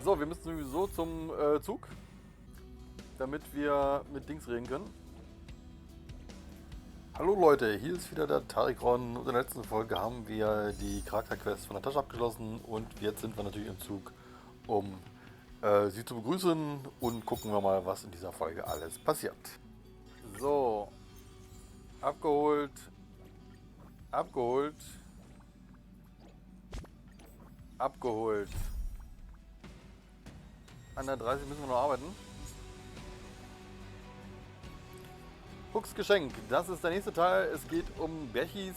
So, wir müssen sowieso zum Zug, damit wir mit Dings reden können. Hallo Leute, hier ist wieder der Tarikron. In der letzten Folge haben wir die Charakterquest von der Tasche abgeschlossen und jetzt sind wir natürlich im Zug, um sie zu begrüßen und gucken wir mal, was in dieser Folge alles passiert. So, abgeholt, abgeholt, abgeholt. An der 30 müssen wir noch arbeiten. Hooks Geschenk, das ist der nächste Teil. Es geht um Bechis.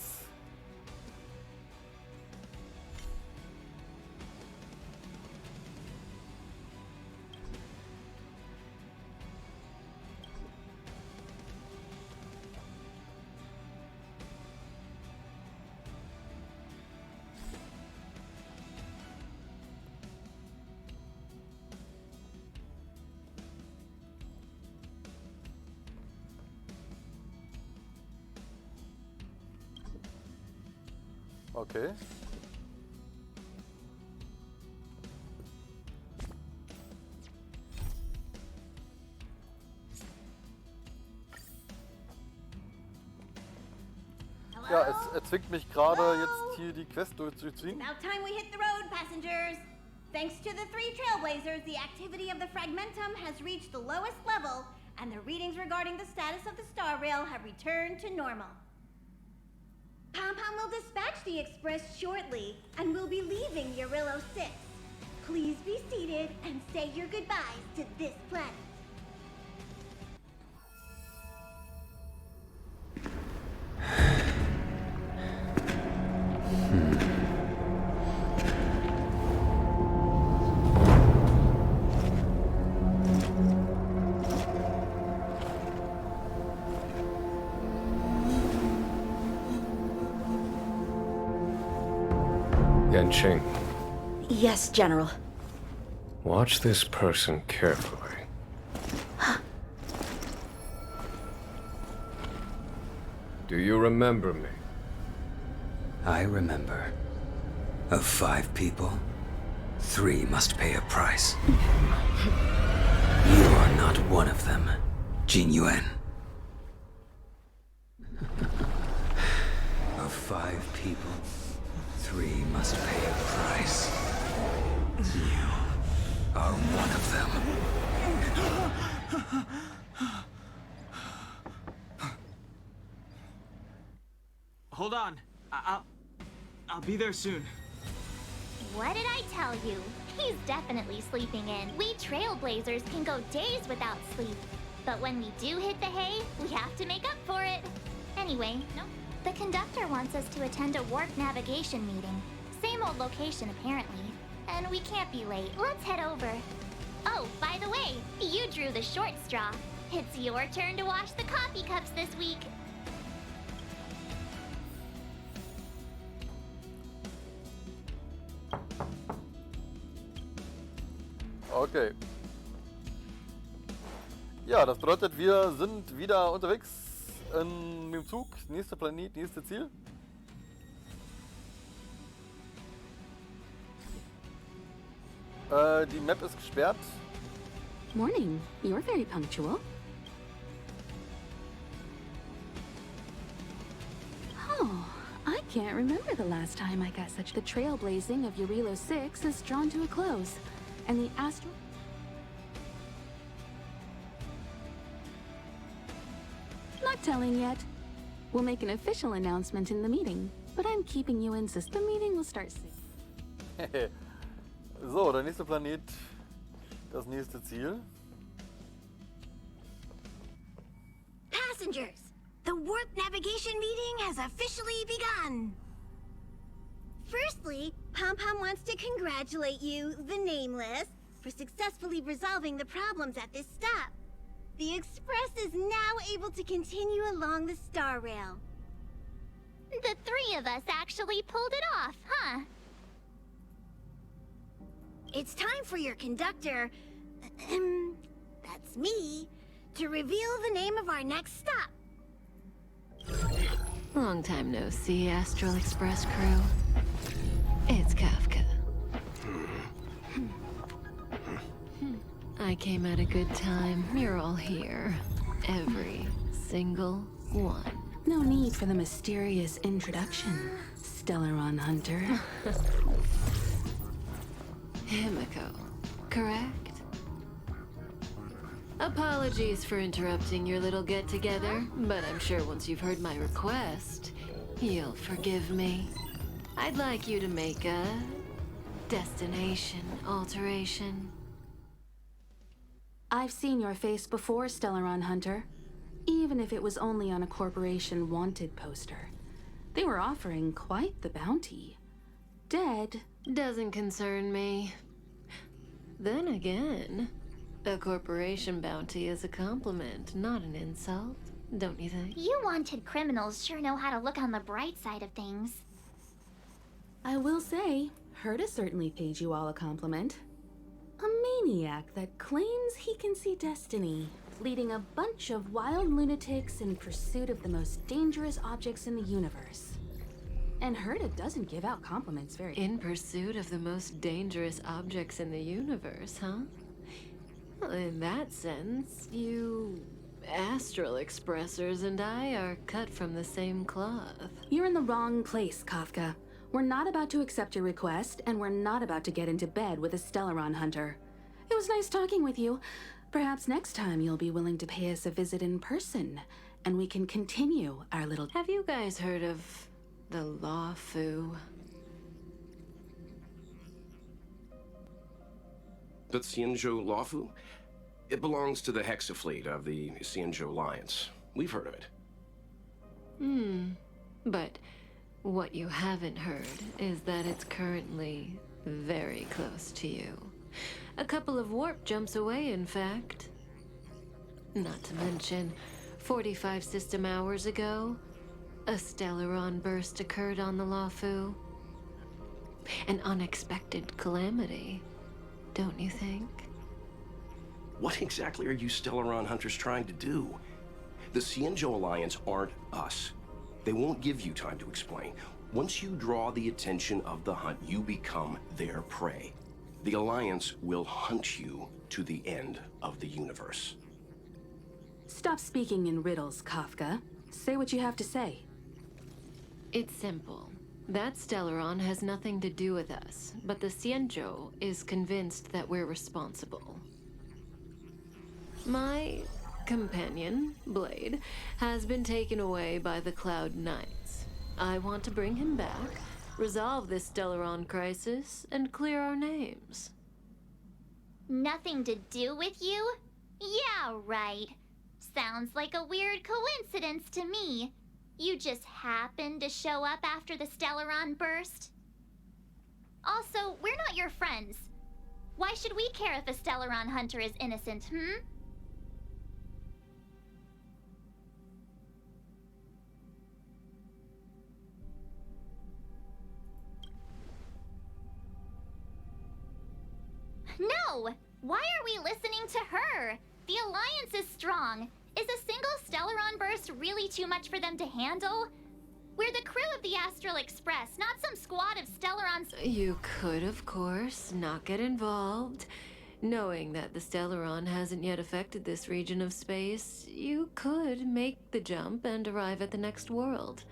Okay. Ja, es zwingt mich gerade jetzt hier die Quest durchzuziehen. About time we hit the road, passengers. Thanks to the 3 trailblazers, the activity of the fragmentum has reached the lowest level, and the readings regarding the status of the StarRail have returned to normal. Pom-Pom will dispatch the express shortly, and we'll be leaving Urillo 6. Please be seated and say your goodbyes to this planet. Geschenk. Yes, General. Watch this person carefully. Do you remember me? I remember. Of 5 people, 3 must pay a price. You are not one of them, Jin Yuan. Of 5 people, 3 must pay a price. You are one of them. Hold on. I'll be there soon. What did I tell you? He's definitely sleeping in. We trailblazers can go days without sleep. But when we do hit the hay, we have to make up for it. Anyway, the conductor wants us to attend a warp navigation meeting. Same old location, apparently. And we can't be late. Let's head over. Oh, by the way, you drew the short straw. It's your turn to wash the coffee cups this week. Okay. Ja, das bedeutet, wir sind wieder unterwegs mit dem Zug. Nächster Planet, nächstes Ziel. Die Map ist gesperrt. Morning. You're very punctual. Oh, I can't remember the last time I got such. The trailblazing of Urillo 6 is drawn to a close, and the astral... Not telling yet. We'll make an official announcement in the meeting, but I'm keeping you in the meeting will start soon. So, der nächste Planet, das nächste Ziel. Passengers, the warp navigation meeting has officially begun. Firstly, Pom-Pom wants to congratulate you, the Nameless, for successfully resolving the problems at this stop. The Express is now able to continue along the StarRail. The 3 of us actually pulled it off, huh? It's time for your conductor, that's me, to reveal the name of our next stop. Long time no see, Astral Express crew. It's Kafka. I came at a good time. You're all here. Every single one. No need for the mysterious introduction, Stellaron Hunter. Himiko, correct? Apologies for interrupting your little get-together, but I'm sure once you've heard my request, you'll forgive me. I'd like you to make a destination alteration. I've seen your face before, Stellaron Hunter. Even if it was only on a corporation wanted poster. They were offering quite the bounty. Dead. Doesn't concern me. Then again, a corporation bounty is a compliment, not an insult, don't you think? You wanted criminals sure know how to look on the bright side of things. I will say, Herta certainly paid you all a compliment. A maniac that claims he can see destiny, leading a bunch of wild lunatics in pursuit of the most dangerous objects in the universe. And Herta doesn't give out compliments very... In pursuit of the most dangerous objects in the universe, huh? Well, in that sense, you astral expressors and I are cut from the same cloth. You're in the wrong place, Kafka. We're not about to accept your request, and we're not about to get into bed with a Stellaron Hunter. It was nice talking with you. Perhaps next time you'll be willing to pay us a visit in person, and we can continue our little... Have you guys heard of the Law Fu? The Xianzhou Lawfu? It belongs to the Hexafleet of the Xianzhou Alliance. We've heard of it. But what you haven't heard is that it's currently very close to you. A couple of warp jumps away, in fact. Not to mention, 45 system hours ago, a Stellaron burst occurred on the Lawfu. An unexpected calamity, don't you think? What exactly are you Stellaron hunters trying to do? The Xianzhou Alliance aren't us. They won't give you time to explain. Once you draw the attention of the hunt, you become their prey. The Alliance will hunt you to the end of the universe. Stop speaking in riddles, Kafka. Say what you have to say. It's simple. That Stellaron has nothing to do with us, but the Xianzhou is convinced that we're responsible. My companion, Blade, has been taken away by the Cloud Knights. I want to bring him back, resolve this Stellaron crisis, and clear our names. Nothing to do with you? Yeah, right. Sounds like a weird coincidence to me. You just happened to show up after the Stellaron burst? Also, we're not your friends. Why should we care if a Stellaron hunter is innocent, No! Why are we listening to her? The Alliance is strong. Is a single Stellaron burst really too much for them to handle? We're the crew of the Astral Express, not some squad of Stellarons. You could, of course, not get involved. Knowing that the Stellaron hasn't yet affected this region of space, you could make the jump and arrive at the next world.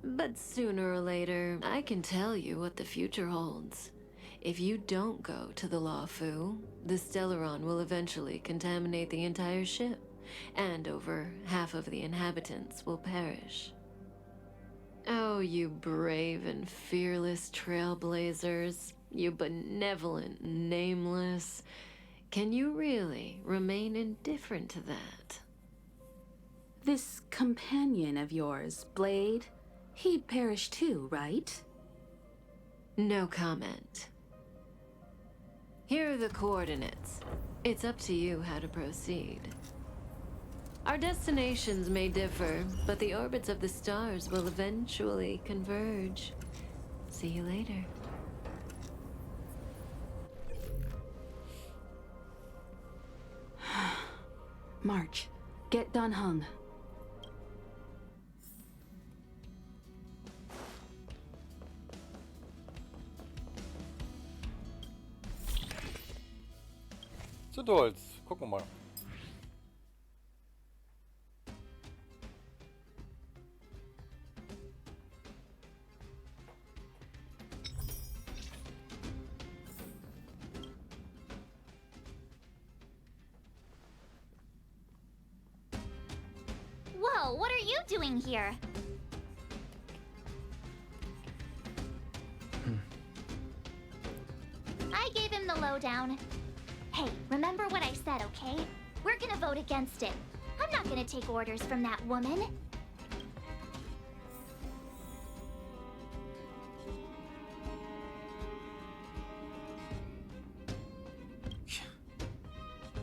But sooner or later, I can tell you what the future holds. If you don't go to the Lawfu, the Stellaron will eventually contaminate the entire ship, and over half of the inhabitants will perish. Oh, you brave and fearless trailblazers, you benevolent nameless. Can you really remain indifferent to that? This companion of yours, Blade, he'd perish too, right? No comment. Here are the coordinates. It's up to you how to proceed. Our destinations may differ, but the orbits of the stars will eventually converge. See you later. March, get done hung. Nächster Halt. Gucken wir mal. Whoa, what are you doing here? I gave him the lowdown. Hey, remember what I said, okay? We're gonna vote against it. I'm not gonna take orders from that woman.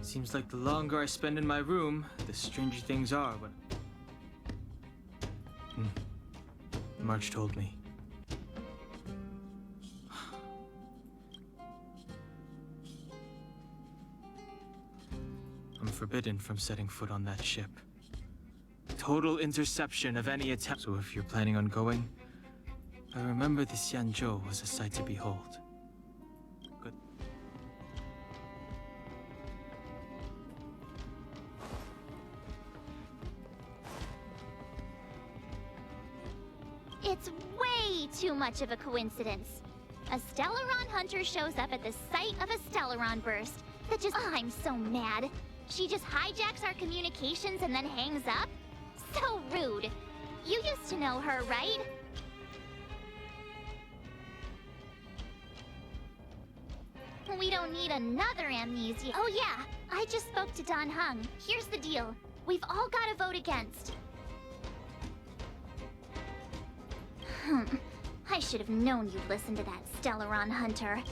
Seems like the longer I spend in my room, the stranger things are, but... March told me. I'm forbidden from setting foot on that ship. Total interception of any attempt. So if you're planning on going, I remember the Xianzhou was a sight to behold. Good. It's way too much of a coincidence. A Stellaron hunter shows up at the site of a Stellaron burst that just... Oh, I'm so mad. She just hijacks our communications and then hangs up? So rude. You used to know her, right? We don't need another amnesia. Oh yeah, I just spoke to Don Hung. Here's the deal. We've all got to vote against. I should have known you'd listen to that Stellaron hunter.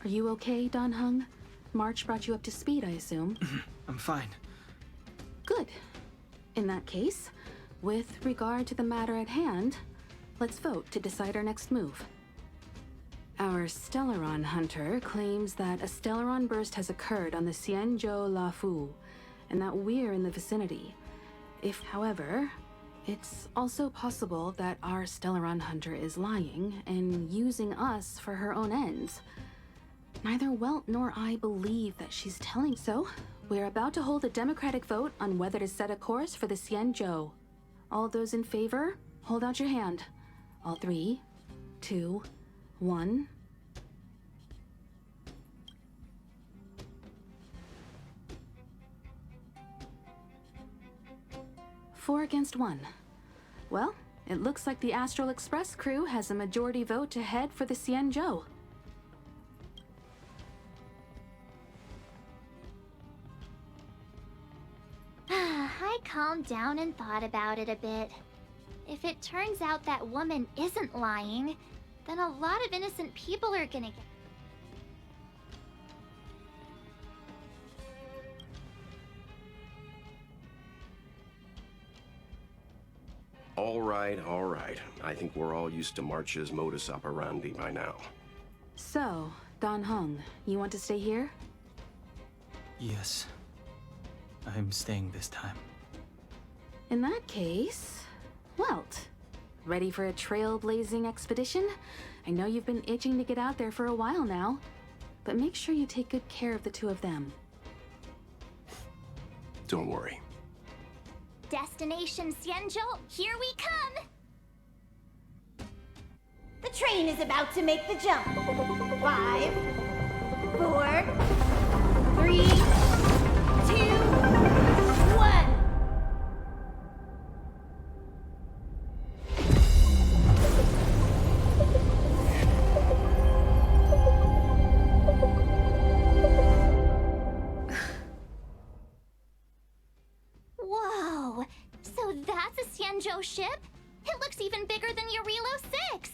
Are you okay, Don Hung? March brought you up to speed, I assume. I'm fine. Good. In that case, with regard to the matter at hand, let's vote to decide our next move. Our Stellaron hunter claims that a Stellaron burst has occurred on the Xianzhou Lafu, and that we're in the vicinity. If, however, it's also possible that our Stellaron hunter is lying and using us for her own ends. Neither Welt nor I believe that she's telling so. We're about to hold a democratic vote on whether to set a course for the Xianzhou. All those in favor, hold out your hand. All 3, 2, 1. Four against 1. Well, it looks like the Astral Express crew has a majority vote to head for the Xianzhou. I calmed down and thought about it a bit. If it turns out that woman isn't lying, then a lot of innocent people are gonna get... All right. I think we're all used to March's modus operandi by now. So, Don Hung, you want to stay here? Yes. I'm staying this time. In that case, Welt, ready for a trailblazing expedition? I know you've been itching to get out there for a while now, but make sure you take good care of the two of them. Don't worry. Destination Xianzhou, here we come! The train is about to make the jump. 5, 4, 3, 2, 1. Whoa! So that's a Xianzhou ship? It looks even bigger than Eurilo 6!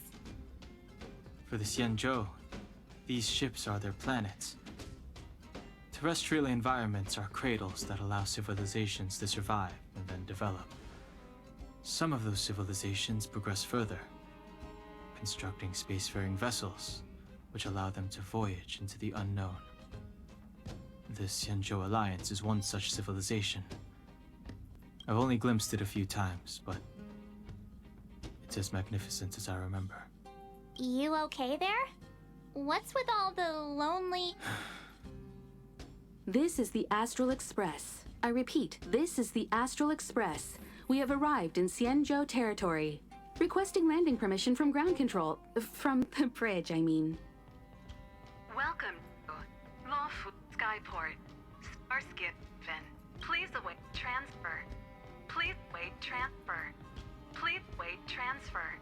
For the Xianzhou, these ships are their planets. Terrestrial environments are cradles that allow civilizations to survive and then develop. Some of those civilizations progress further, constructing spacefaring vessels, which allow them to voyage into the unknown. The Xianzhou Alliance is one such civilization. I've only glimpsed it a few times, but quite as magnificent as I remember. You okay there? What's with all the lonely... This is the Astral Express. I repeat, this is the Astral Express. We have arrived in Xianzhou territory. Requesting landing permission from ground control. From the bridge, I mean. Welcome to Lawful Skyport. Starskip Fin. Please await transfer. Please wait transfer. Please wait transfer.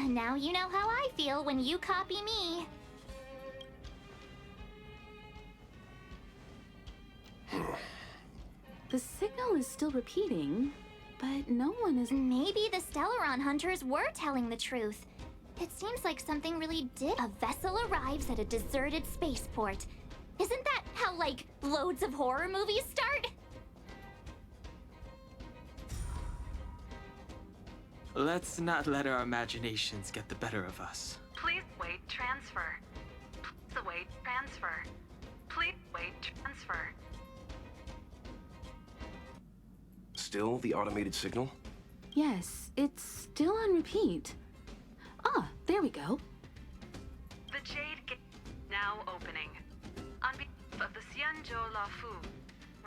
Now you know how I feel when you copy me. The signal is still repeating, but no one is... Maybe the Stellaron hunters were telling the truth. It seems like something really did. A vessel arrives at a deserted spaceport. Isn't that how, like, loads of horror movies start? Let's not let our imaginations get the better of us. Please wait transfer. Please await transfer. Please wait transfer. Still the automated signal? Yes, it's still on repeat. Ah, there we go. The Jade Gate now opening. On behalf of the Xianzhou Lafu,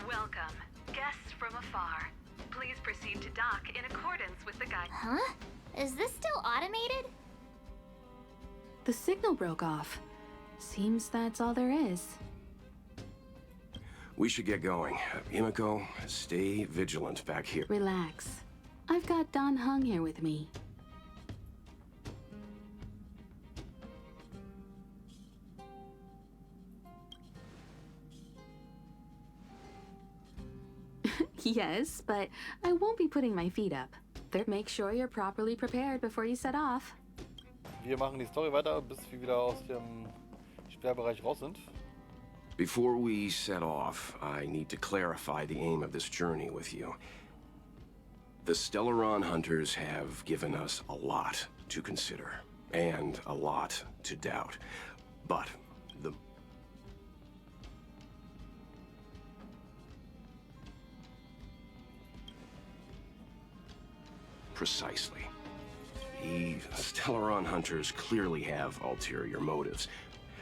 welcome, guests from afar. Please proceed to dock in accordance with the guide. Huh? Is this still automated? The signal broke off. Seems that's all there is. We should get going. Himiko, stay vigilant back here. Relax. I've got Don Hung here with me. Yes, but I won't be putting my feet up. Make sure you're properly prepared before you set off. Wir machen die Story weiter, bis wir wieder aus dem Sperrbereich raus sind. Before we set off, I need to clarify the aim of this journey with you. The Stellaron hunters have given us a lot to consider, and a lot to doubt. But the... Precisely. The Stellaron hunters clearly have ulterior motives.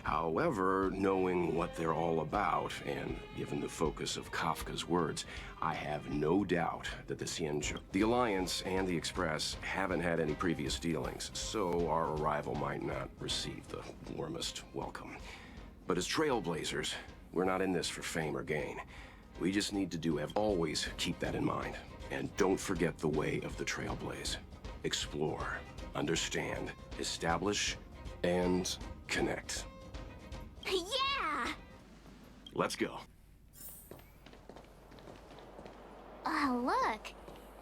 However, knowing what they're all about, and given the focus of Kafka's words, I have no doubt that the Xianzhou, the Alliance, and the Express haven't had any previous dealings, so our arrival might not receive the warmest welcome. But as trailblazers, we're not in this for fame or gain. We just need to always keep that in mind. And don't forget the way of the trailblaze. Explore, understand, establish, and connect. Yeah! Let's go. Oh, look.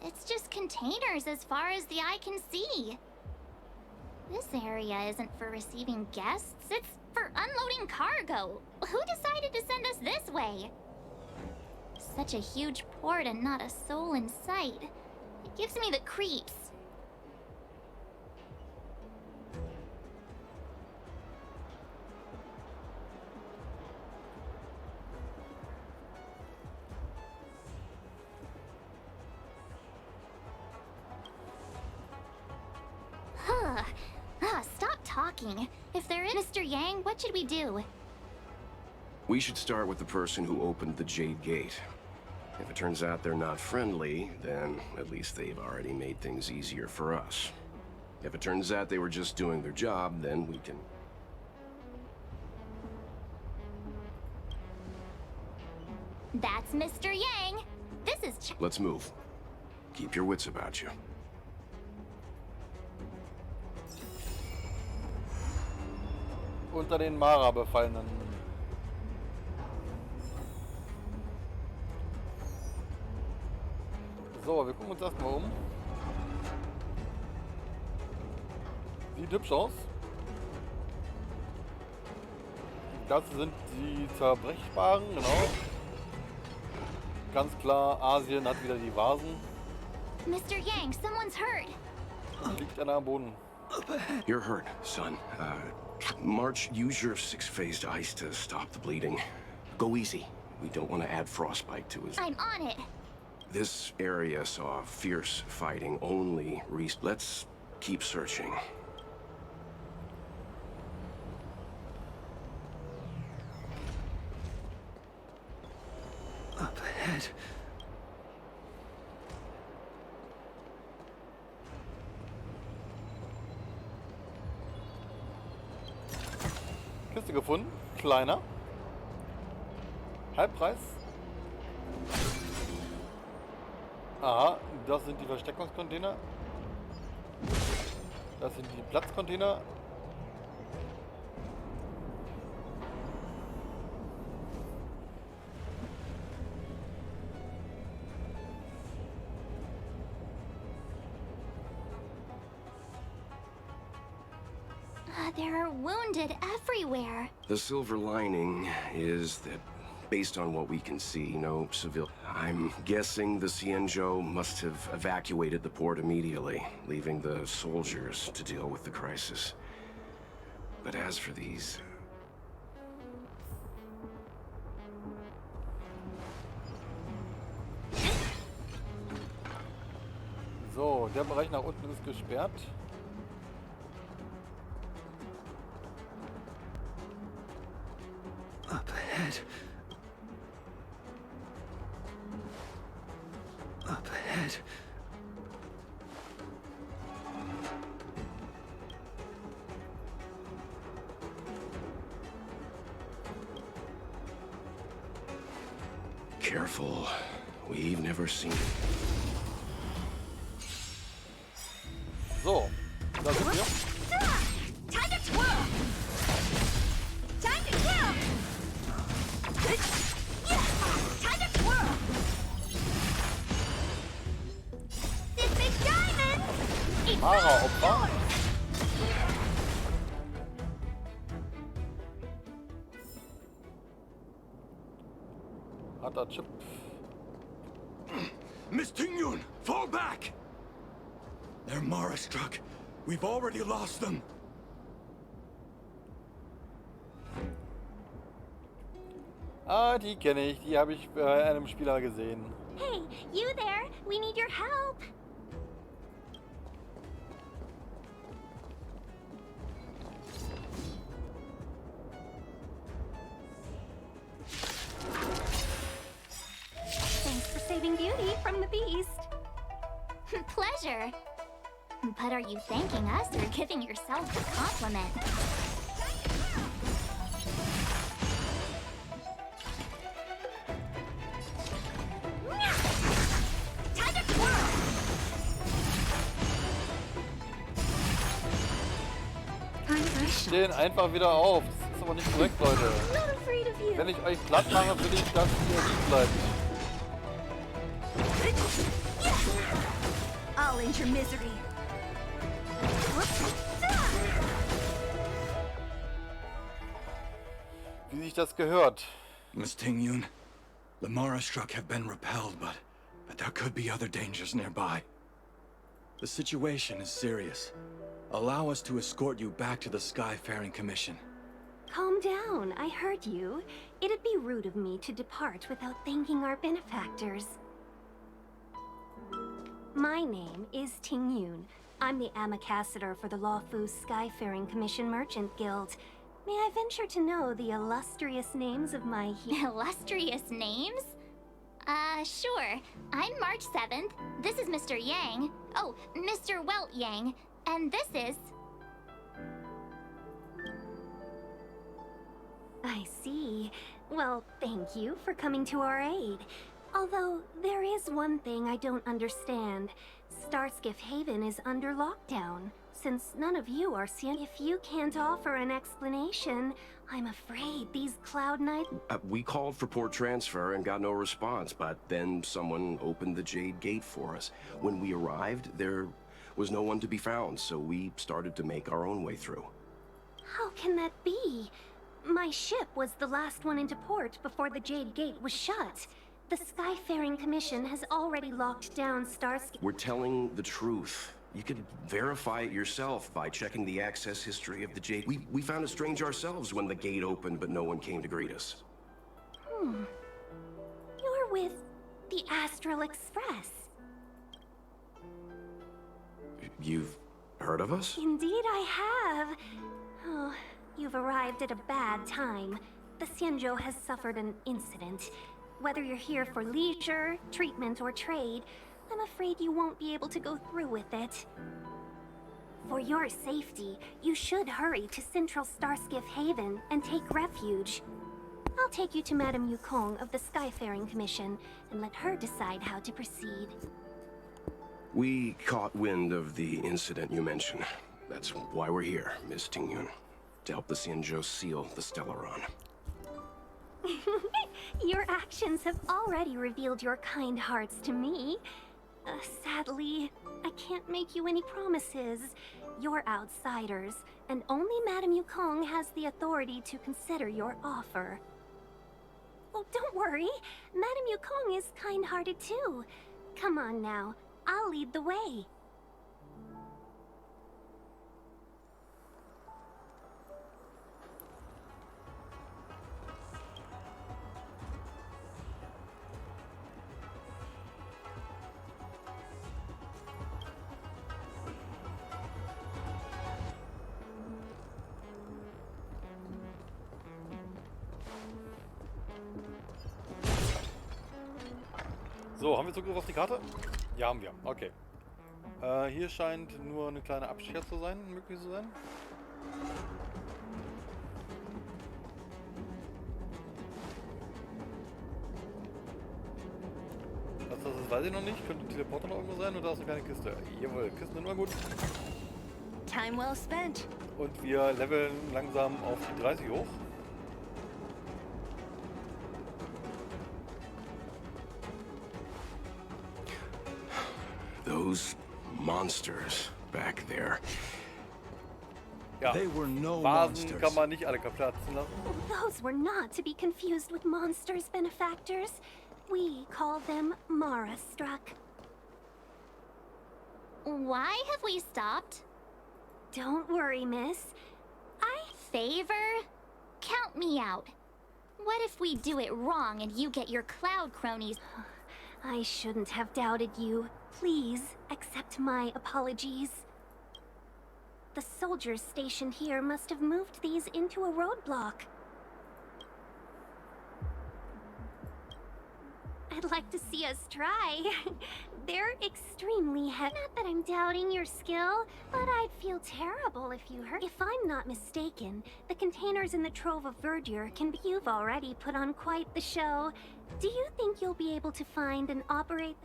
It's just containers as far as the eye can see. This area isn't for receiving guests, it's for unloading cargo. Who decided to send us this way? Such a huge port and not a soul in sight. It gives me the creeps. Stop talking. If there is Mr. Yang, what should we do? We should start with the person who opened the Jade Gate. If it turns out they're not friendly, then at least they've already made things easier for us. If it turns out they were just doing their job, then we can... That's Mr. Yang. This is Let's move. Keep your wits about you. Unter den Marabefallenen. So, wir gucken uns erstmal um. Sieht hübsch aus. Das sind die Zerbrechbaren, genau. Ganz klar, Asien hat wieder die Vasen. Mr. Yang, someone's hurt. Liegt einer am Boden. You're hurt, son. March, use your 6-phased ice to stop the bleeding. Go easy. We don't want to add frostbite to his... I'm on it. This area saw fierce fighting only Let's keep searching. Up ahead. Kiste gefunden. Kleiner. Halbpreis. Aha, das sind die Versteckungscontainer. Das sind die Platzcontainer. There are wounded everywhere. The silver lining is that, based on what we can see, no civil... I'm guessing the Xianzhou must have evacuated the port immediately, leaving the soldiers to deal with the crisis. But as for these... So, der Bereich nach unten ist gesperrt. Up ahead. Up ahead. Careful. We've never seen it. So, da sind wir. Time to twirl! Time to kill! Time to twirl! This big diamond! It's Opfer. Harter Chip. Miss Tingyun, fall back! They're Mara struck. We've already lost them. Ah, die kenne ich. Die habe ich bei einem Spieler gesehen. Hey, you there? We need your help. Thanks for saving Beauty from the beast. Pleasure. But are you thanking us or giving yourself a compliment? Stehen einfach wieder auf. Das ist aber nicht korrekt, Leute. Wenn ich euch platt mache, will ich, dass ihr lieb bleibt. I'll end your misery. Wie sich das gehört. Miss Tingyun, the Mara struck have been repelled, but there could be other dangers nearby. The situation is serious. Allow us to escort you back to the Skyfaring Commission. Calm down, I heard you. It'd be rude of me to depart without thanking our benefactors. My name is Tingyun. I'm the ambassador for the Lawfu Skyfaring Commission Merchant Guild. May I venture to know the illustrious names of my Illustrious names? Sure. I'm March 7th. This is Mr. Yang. Oh, Mr. Welt Yang. And this is... I see. Well, thank you for coming to our aid. Although, there is one thing I don't understand. Starskiff Haven is under lockdown. Since none of you are seeing, if you can't offer an explanation, I'm afraid these Cloud Knights... we called for port transfer and got no response, but then someone opened the Jade Gate for us. When we arrived, there was no one to be found, so we started to make our own way through. How can that be? My ship was the last one into port before the Jade Gate was shut. The Skyfaring Commission has already locked down Starskiff. We're telling the truth. You could verify it yourself by checking the access history of the Jade. We found it strange ourselves when the gate opened, but no one came to greet us. You're with the Astral Express. You've heard of us? Indeed I have. Oh, you've arrived at a bad time. The Xianzhou has suffered an incident. Whether you're here for leisure, treatment, or trade, I'm afraid you won't be able to go through with it. For your safety, you should hurry to Central Starskiff Haven and take refuge. I'll take you to Madame Yukong of the Skyfaring Commission and let her decide how to proceed. We caught wind of the incident you mentioned. That's why we're here, Miss Tingyun. To help the Xianzhou seal the Stellaron. Your actions have already revealed your kind hearts to me. Sadly, I can't make you any promises. You're outsiders, and only Madame Yukong has the authority to consider your offer. Oh, don't worry. Madame Yukong is kind-hearted too. Come on now, I'll lead the way. So, haben wir Zugriff auf die Karte? Ja, haben wir. Okay. Hier scheint nur eine kleine Absperr zu sein, möglich zu sein. Was das ist, weiß ich noch nicht. Könnte ein Teleporter noch irgendwo sein oder ist eine kleine Kiste? Jawohl, Kisten sind immer gut. Time well spent. Und wir leveln langsam auf die 30 hoch. Those monsters back there. Ja, They were no Vasen monsters. kann man nicht alle platzen lassen. Those were not to be confused with monsters, benefactors. We call them Mara-struck. Why have we stopped? Don't worry, miss. Favor? Count me out. What if we do it wrong and you get your cloud cronies? I shouldn't have doubted you. Please accept my apologies. The soldiers stationed here must have moved these into a roadblock. I'd like to see us try. They're extremely heavy. Not that I'm doubting your skill, but I'd feel terrible if you hurt. If I'm not mistaken, the containers in the Trove of Verdure can be. You've already put on quite the show. Do you think you'll be able to find and operate?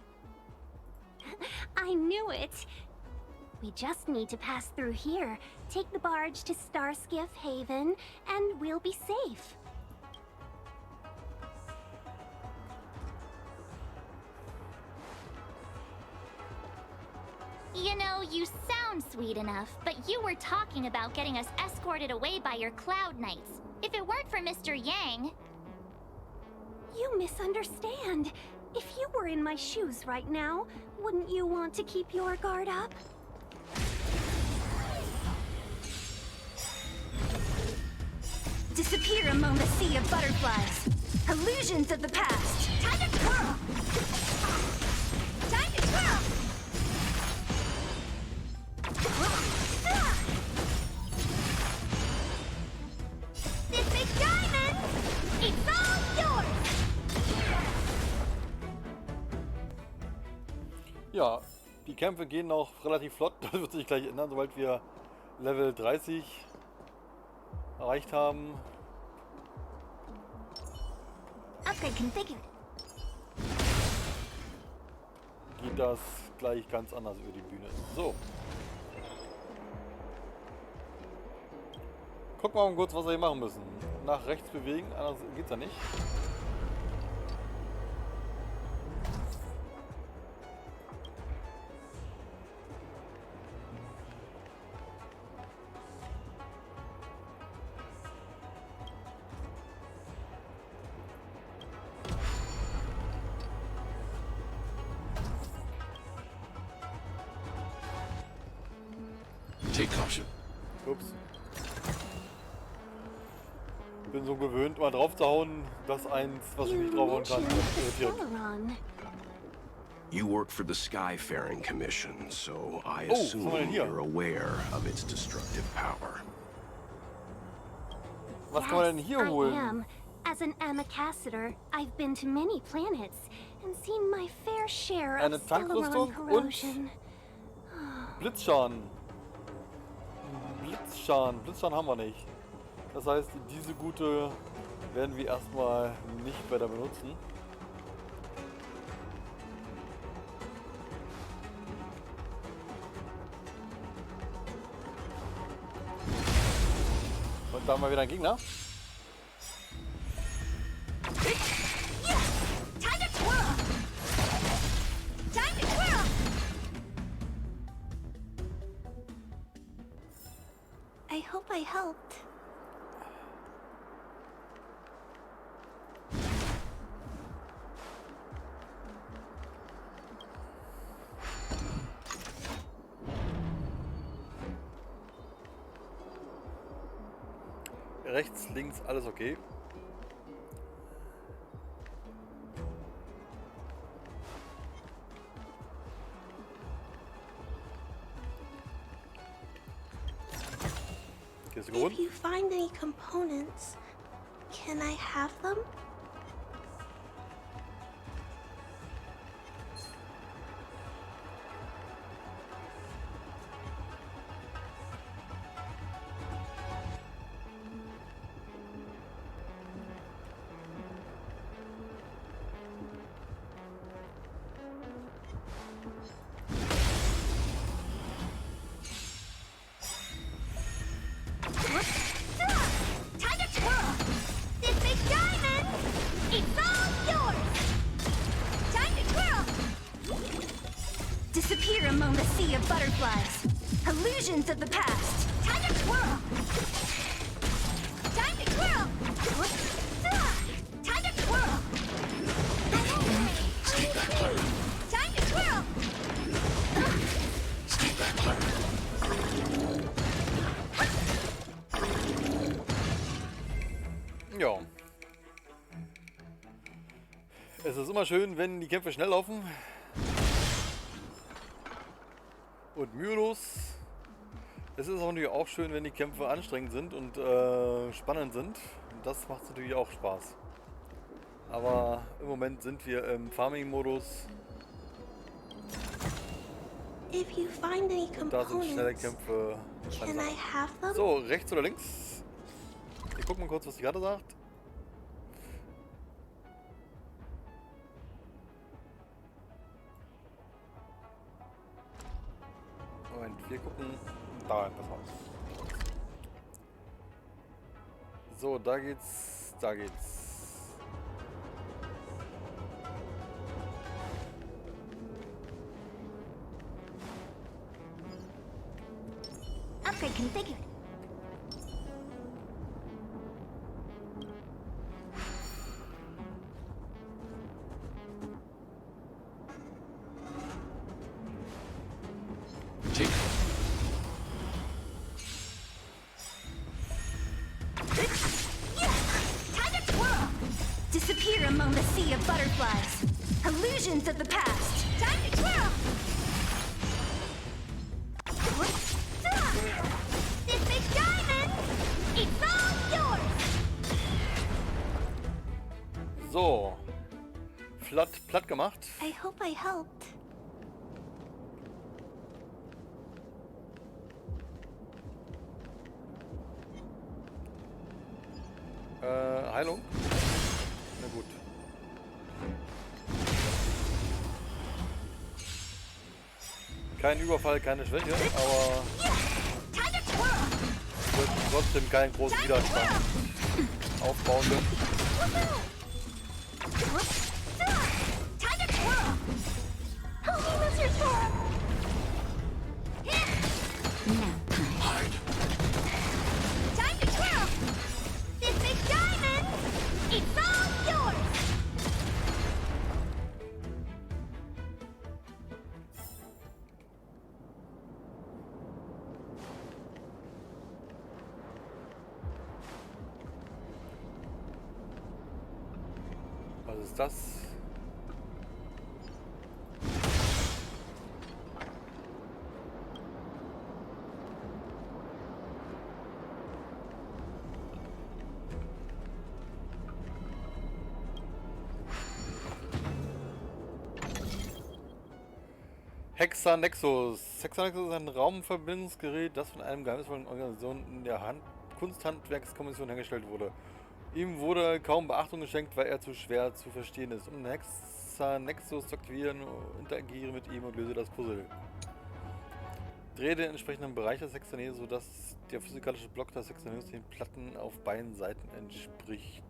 I knew it. We just need to pass through here, take the barge to Starskiff Haven, and we'll be safe. You know, you sound sweet enough, but you were talking about getting us escorted away by your Cloud Knights. If it weren't for Mr. Yang... You misunderstand. If you were in my shoes right now, wouldn't you want to keep your guard up? Disappear among the sea of butterflies. Illusions of the past. Time to twirl! Time to twirl! This big diamond! It's all yours! Ja, die Kämpfe gehen auch relativ flott. Das wird sich gleich ändern, sobald wir Level 30 erreicht haben. Upgrade configured. Geht das gleich ganz anders über die Bühne. So. Gucken wir mal kurz, was wir hier machen müssen. Nach rechts bewegen, anders geht's ja nicht. Ups. Ich bin so gewöhnt, mal drauf zu hauen, dass eins, was ich nicht draufhauen kann, das irritiert. You work for the Skyfaring Commission, so I Oh, was haben wir denn assume hier? you're aware of its destructive power. Was kann man denn hier I holen? am. As an ambassador, I've been to many planets and seen my fair share Eine of Stellaron Tankrüstung corrosion. Blitzschaden. Blitzschaden haben wir nicht. Das heißt, diese Gute werden wir erstmal nicht weiter benutzen. Und da haben wir wieder einen Gegner. I hope I helped. Rechts, links, alles okay. Kiste geholt. If you find any components, can I have them? Disappear among the sea of butterflies. Illusions of the past. Time to twirl. Time to twirl. Time to twirl. Stay back, Clara. Time to twirl. Stay back, Clara. Ja. Es ist immer schön, wenn die Kämpfe schnell laufen. Und mühelos. Es ist auch natürlich auch schön, wenn die Kämpfe anstrengend sind und spannend sind. Das macht natürlich auch Spaß. Aber im Moment sind wir im Farming-Modus. If you find any Da sind schnelle components, Kämpfe. can I have them? So, rechts oder links? Ich guck mal kurz, was die Karte sagt. Moment, wir gucken. Da, pass auf. So, da geht's. Da geht's. Upgrade configured. Time to twirl. Disappear among the sea of butterflies. Illusions of the past. Time to twirl. This big diamond, it's all yours. So. Platt gemacht. I hope I helped. Heilung. Na gut. Kein Überfall, keine Schwäche, aber wird trotzdem keinen großen Widerstand aufbauen können. Hide. Time to twirl. This big diamond, it's all yours. Was ist das? Hexanexus. Hexanexus ist ein Raumverbindungsgerät, das von einem geheimnisvollen Organisation in der Kunsthandwerkskommission hergestellt wurde. Ihm wurde kaum Beachtung geschenkt, weil er zu schwer zu verstehen ist. Um den Hexanexus zu aktivieren, interagiere mit ihm und löse das Puzzle. Drehe den entsprechenden Bereich des Hexanexus, sodass der physikalische Block des Hexanexus den Platten auf beiden Seiten entspricht.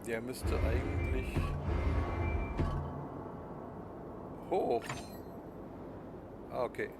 Der müsste eigentlich hoch. Ah, okay.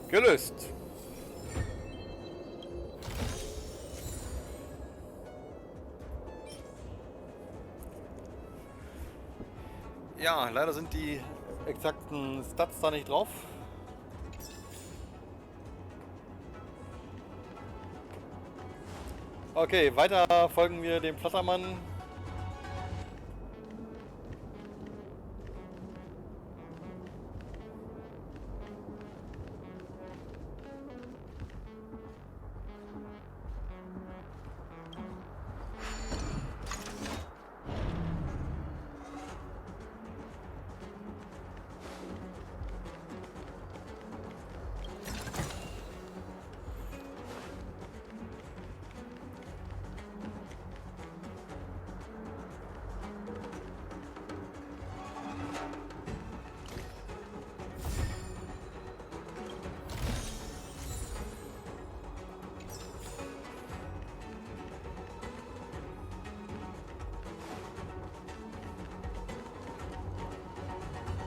Gelöst. Ja, leider sind die exakten Stats da nicht drauf. Okay, weiter folgen wir dem Flattermann.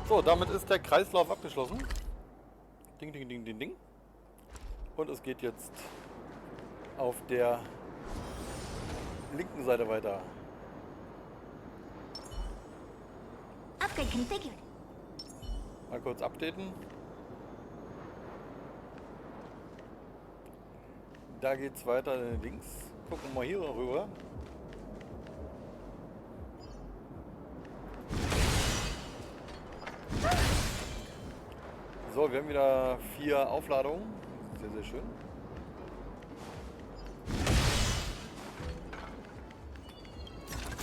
So, damit ist der Kreislauf abgeschlossen. Ding, ding, ding, ding, ding. Und es geht jetzt auf der linken Seite weiter. Upgrade configured. Mal kurz updaten. Da geht's weiter links. Gucken wir mal hier rüber. So, wir haben wieder 4 Aufladungen. Sehr, sehr schön.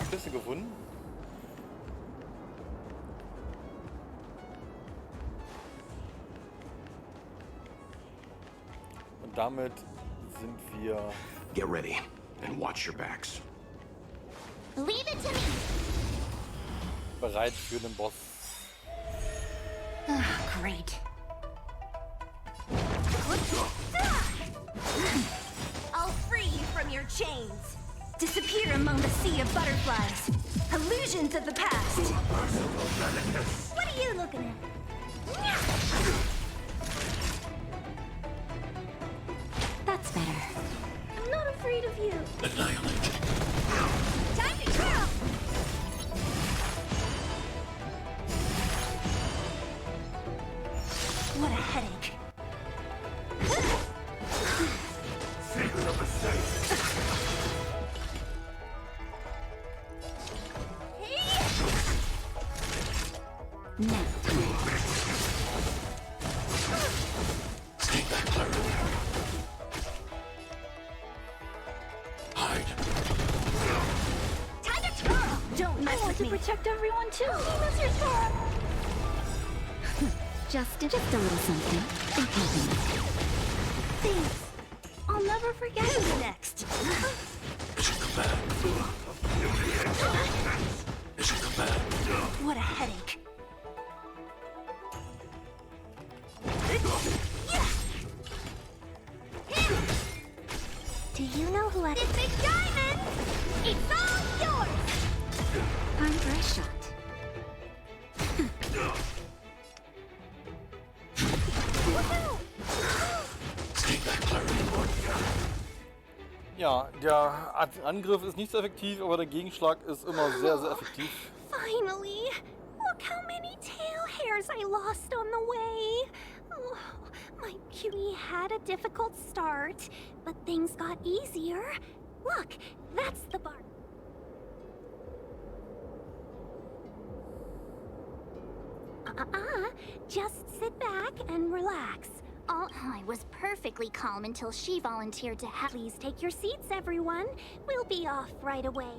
Kiste gefunden. Und damit sind wir... Get ready and watch your backs. Leave it to me. Bereit für den Boss. Great. I'll free you from your chains. Disappear among the sea of butterflies. Illusions of the past. What are you looking at? That's better. I'm not afraid of you. Annihilate. Time to trail! What a headache. checked everyone too. That's your turn. Just a little something. Thanks. I'll never forget you next. What a headache. Do you know who I... It's a diamond! It's all yours! Time for a shot. Ja, der Angriff ist nicht so effektiv, aber der Gegenschlag ist immer sehr, sehr effektiv. Finally! Look how many tail hairs I lost on the way! Oh, my cutie had a difficult start, but things got easier. Look, that's the bar. Just sit back and relax. I was perfectly calm until she volunteered to have... Please take your seats, everyone. We'll be off right away.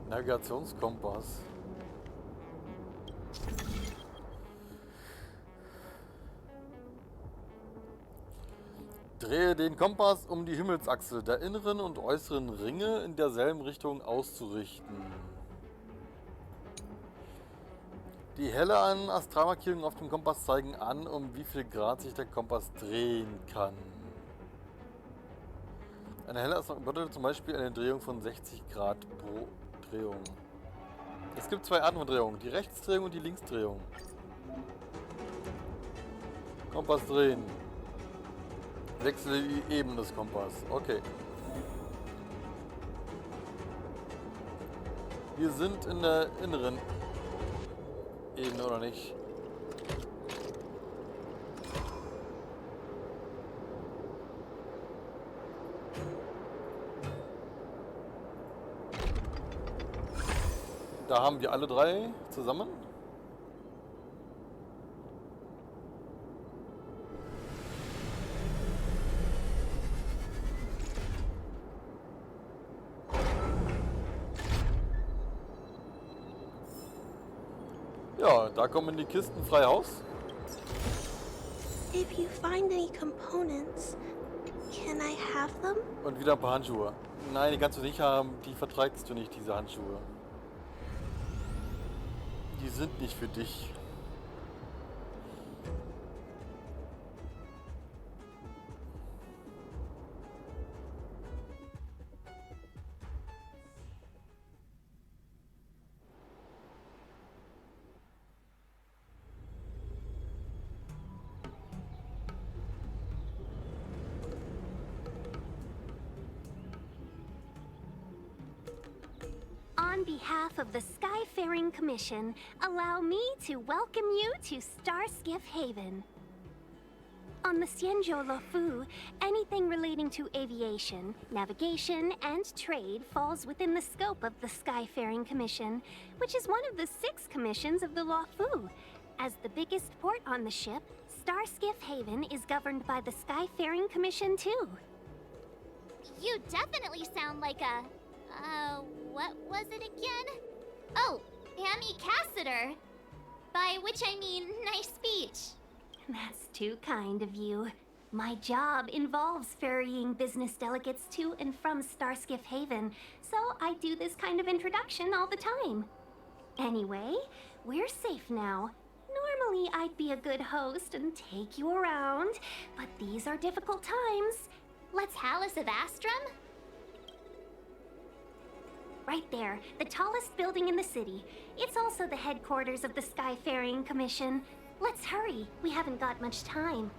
Navigationskompass. Drehe den Kompass um die Himmelsachse der inneren und äußeren Ringe in derselben Richtung auszurichten. Die helleren Astralmarkierungen auf dem Kompass zeigen an, um wie viel Grad sich der Kompass drehen kann. Eine helle Astralmarkierung bedeutet zum Beispiel eine Drehung von 60 Grad pro Drehung. Es gibt zwei Arten von Drehungen, die Rechtsdrehung und die Linksdrehung. Kompass drehen. Wechsle die Ebene des Kompass. Okay. Wir sind in der inneren Ebene, oder nicht? Da haben wir alle drei zusammen. Ja, da kommen die Kisten frei raus. If you find any components, can I have them? Und wieder ein paar Handschuhe. Nein, die kannst du nicht haben. Die verträgst du nicht, diese Handschuhe. Die sind nicht für dich. On behalf of the Skyfaring Commission, allow me to welcome you to Starskiff Haven. On the Xianzhou Luofu, anything relating to aviation, navigation, and trade falls within the scope of the Skyfaring Commission, which is one of the 6 commissions of the Luofu. As the biggest port on the ship, Starskiff Haven is governed by the Skyfaring Commission too. You definitely sound like a... what was it again? Oh, Amy Cassiter. By which I mean, nice speech. That's too kind of you. My job involves ferrying business delegates to and from Starskiff Haven, so I do this kind of introduction all the time. Anyway, we're safe now. Normally, I'd be a good host and take you around, but these are difficult times. Let's Palace of Astrum? Right there, the tallest building in the city. It's also the headquarters of the Skyfaring Commission. Let's hurry, we haven't got much time.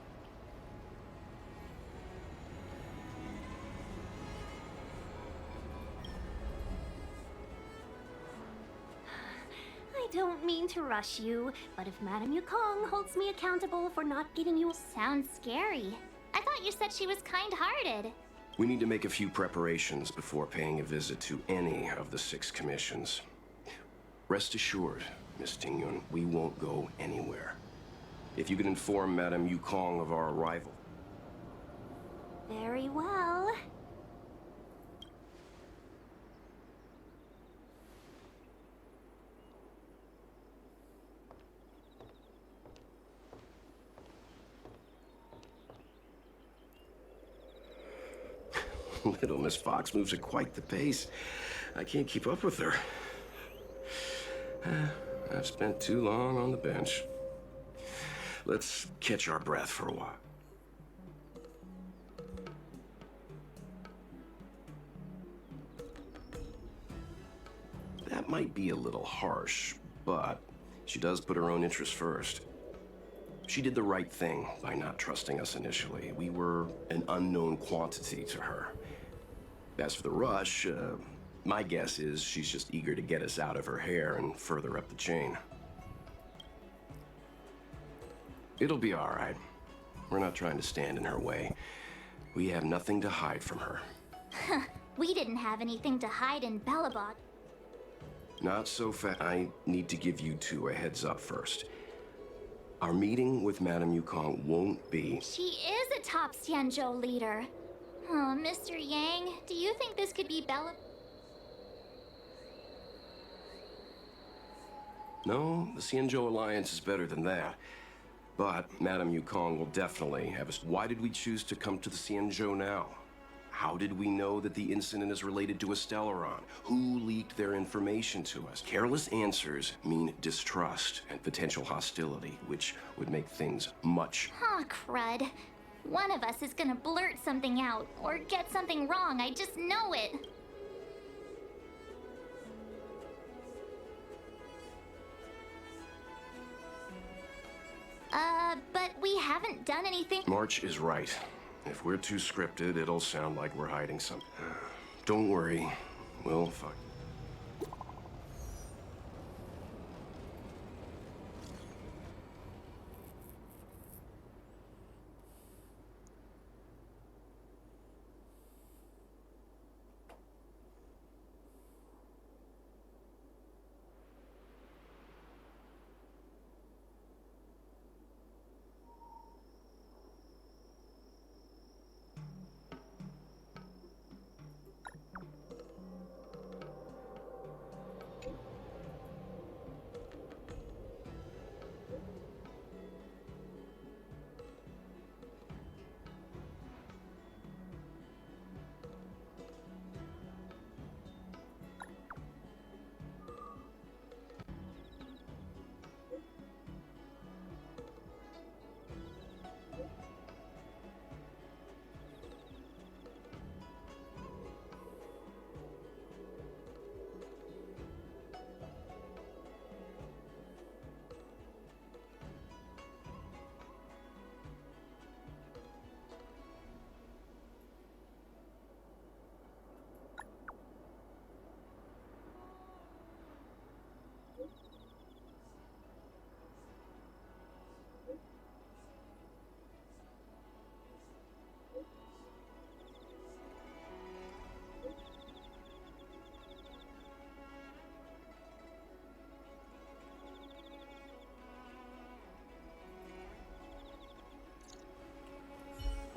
I don't mean to rush you, but if Madame Yukong holds me accountable for not getting you... Sounds scary. I thought you said she was kind-hearted. We need to make a few preparations before paying a visit to any of the 6 commissions. Rest assured, Miss Tingyun, we won't go anywhere. If you could inform Madame Yukong of our arrival. Very well. Little Miss Fox moves at quite the pace. I can't keep up with her. I've spent too long on the bench. Let's catch our breath for a while. That might be a little harsh, but she does put her own interests first. She did the right thing by not trusting us initially. We were an unknown quantity to her. As for the rush, my guess is she's just eager to get us out of her hair and further up the chain. It'll be all right. We're not trying to stand in her way. We have nothing to hide from her. We didn't have anything to hide in Bellabog. Not so fast. I need to give you 2 a heads up first. Our meeting with Madame Yukong won't be... She is a top Xianzhou leader. Oh, Mr. Yang, do you think this could be Bella? No, the Xianzhou Alliance is better than that. But Madame Yukong will definitely have us. Why did we choose to come to the Xianzhou now? How did we know that the incident is related to a Stellaron? Who leaked their information to us? Careless answers mean distrust and potential hostility, which would make things much... Aw, crud. One of us is gonna blurt something out, or get something wrong, I just know it. But we haven't done anything. March is right. If we're too scripted, it'll sound like we're hiding something. Don't worry, we'll find.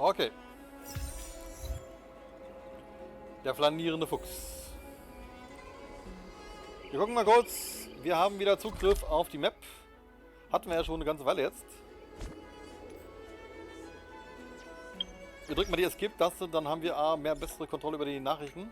Okay. Der flanierende Fuchs. Wir gucken mal kurz. Wir haben wieder Zugriff auf die Map. Hatten wir ja schon eine ganze Weile jetzt. Wir drücken mal die Escape-Taste, dann haben wir mehr bessere Kontrolle über die Nachrichten.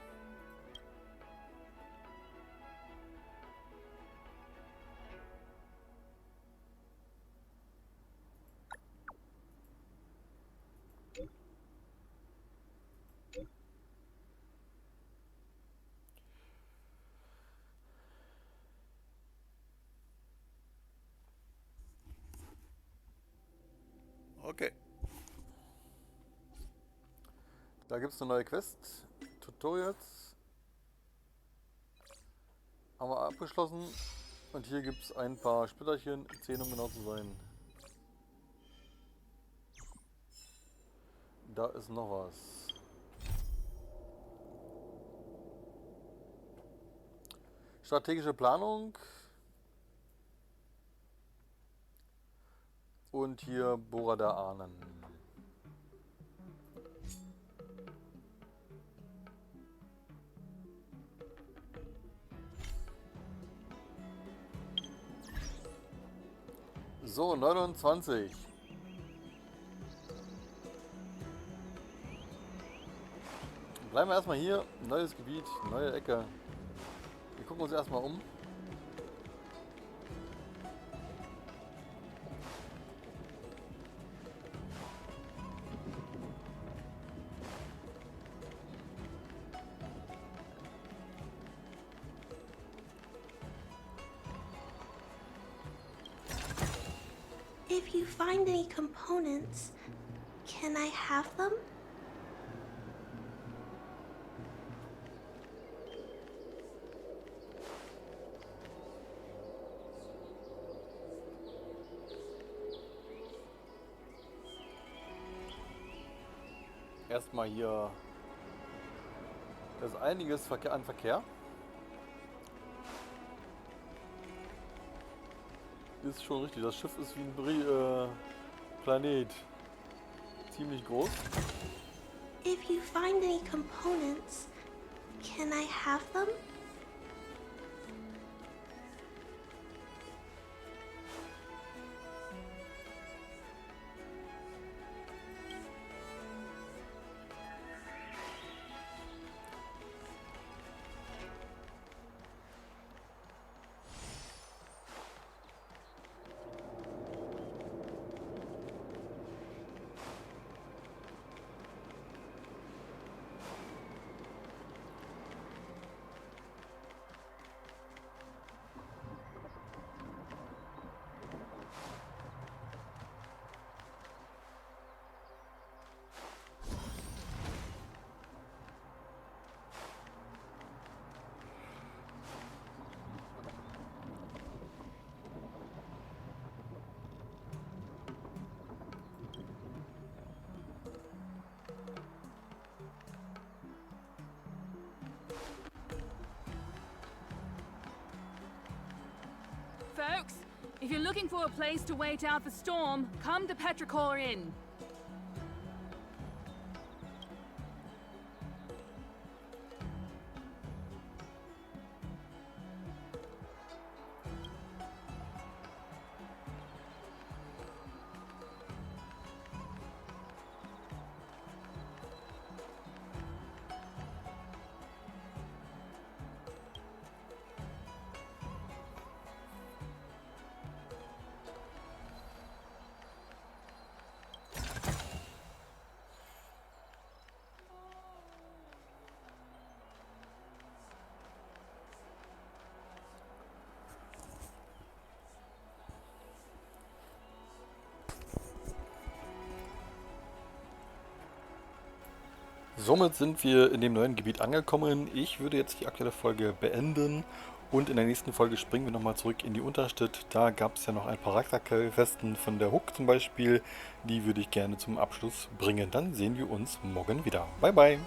Okay. Da gibt es eine neue Quest. Tutorials. Haben wir abgeschlossen. Und hier gibt es ein paar Splitterchen. 10 um genau zu sein. Da ist noch was. Strategische Planung. Und hier Bohrer der Ahnen. So, 29. Bleiben wir erstmal hier. Neues Gebiet, neue Ecke. Wir gucken uns erstmal um. If you find any components, can I have them? Erstmal hier. Da ist einiges an Verkehr. Ist schon richtig, das Schiff ist wie ein Planet. Ziemlich groß. If you find any components, can I have them? Folks, if you're looking for a place to wait out the storm, come to Petrichor Inn. Somit sind wir in dem neuen Gebiet angekommen. Ich würde jetzt die aktuelle Folge beenden und in der nächsten Folge springen wir nochmal zurück in die Unterstadt. Da gab es ja noch ein paar Charakterquesten von der Hook zum Beispiel. Die würde ich gerne zum Abschluss bringen. Dann sehen wir uns morgen wieder. Bye bye!